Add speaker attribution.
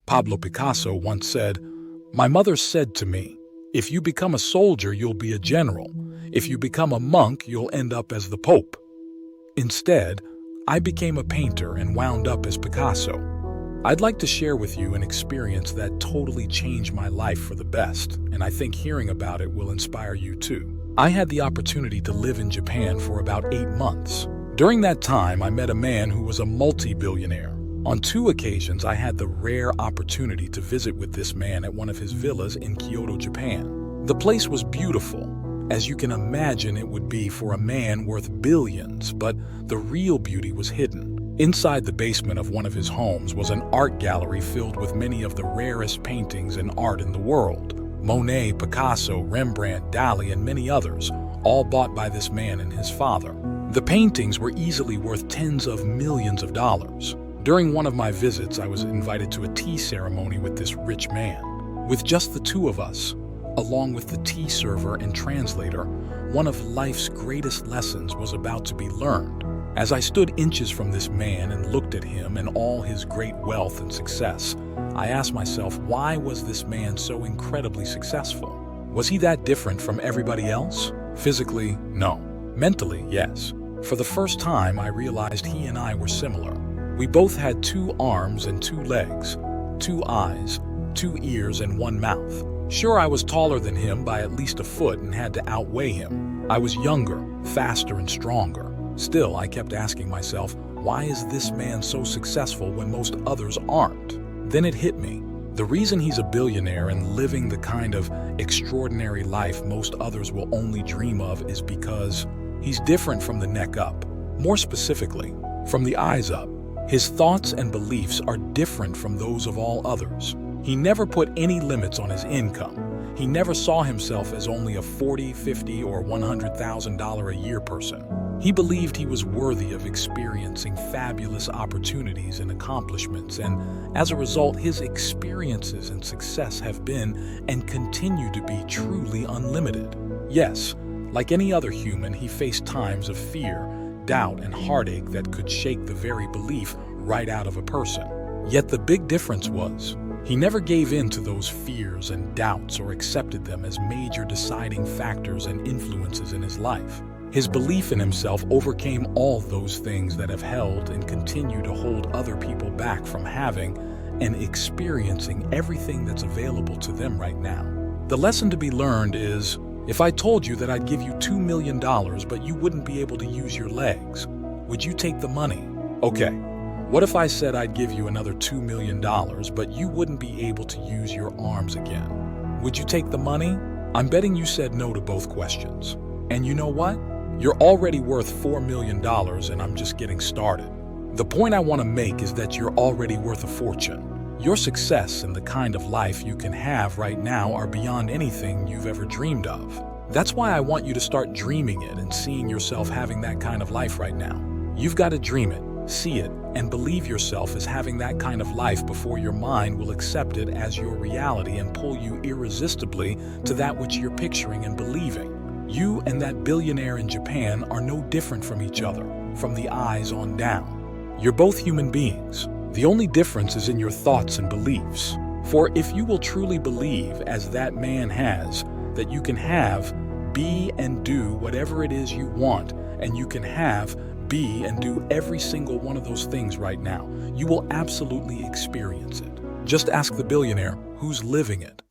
Speaker 1: Pablo Picasso once said, "My mother said to me, if you become a soldier, you'll be a general. If you become a monk, you'll end up as the Pope." Instead, I became a painter and wound up as Picasso. I'd like to share with you an experience that totally changed my life for the best, and I think hearing about it will inspire you too. I had the opportunity to live in Japan for about 8 months. During that time, I met a man who was a multi-billionaire. On 2 occasions, I had the rare opportunity to visit with this man at one of his villas in Kyoto, Japan. The place was beautiful, as you can imagine it would be for a man worth billions, but the real beauty was hidden. Inside the basement of one of his homes was an art gallery filled with many of the rarest paintings and art in the world. Monet, Picasso, Rembrandt, Dali, and many others, all bought by this man and his father. The paintings were easily worth tens of millions of dollars. During one of my visits, I was invited to a tea ceremony with this rich man. With just the 2 of us, along with the tea server and translator, one of life's greatest lessons was about to be learned. As I stood inches from this man and looked at him and all his great wealth and success, I asked myself, why was this man so incredibly successful? Was he that different from everybody else? Physically, no. Mentally, yes. For the first time, I realized he and I were similar. We both had 2 arms and 2 legs, 2 eyes, 2 ears, and 1 mouth. Sure, I was taller than him by at least a foot and had to outweigh him. I was younger, faster, and stronger. Still, I kept asking myself, why is this man so successful when most others aren't? Then it hit me. The reason he's a billionaire and living the kind of extraordinary life most others will only dream of is because he's different from the neck up. More specifically, from the eyes up. His thoughts and beliefs are different from those of all others. He never put any limits on his income. He never saw himself as only a $40, $50, or $100,000 a year person. He believed he was worthy of experiencing fabulous opportunities and accomplishments, and as a result, his experiences and success have been and continue to be truly unlimited. Yes, like any other human, he faced times of fear, doubt, and heartache that could shake the very belief right out of a person. Yet the big difference was, he never gave in to those fears and doubts or accepted them as major deciding factors and influences in his life. His belief in himself overcame all those things that have held and continue to hold other people back from having and experiencing everything that's available to them right now. The lesson to be learned is, if I told you that I'd give you $2 million but you wouldn't be able to use your legs, would you take the money? Okay, what if I said I'd give you another $2 million but you wouldn't be able to use your arms again? Would you take the money? I'm betting you said no to both questions. And you know what? You're already worth $4 million and I'm just getting started. The point I want to make is that you're already worth a fortune. Your success and the kind of life you can have right now are beyond anything you've ever dreamed of. That's why I want you to start dreaming it and seeing yourself having that kind of life right now. You've got to dream it, see it, and believe yourself as having that kind of life before your mind will accept it as your reality and pull you irresistibly to that which you're picturing and believing. You and that billionaire in Japan are no different from each other, from the eyes on down. You're both human beings. The only difference is in your thoughts and beliefs. For if you will truly believe, as that man has, that you can have, be, and do whatever it is you want, and you can have, be, and do every single one of those things right now, you will absolutely experience it. Just ask the billionaire who's living it.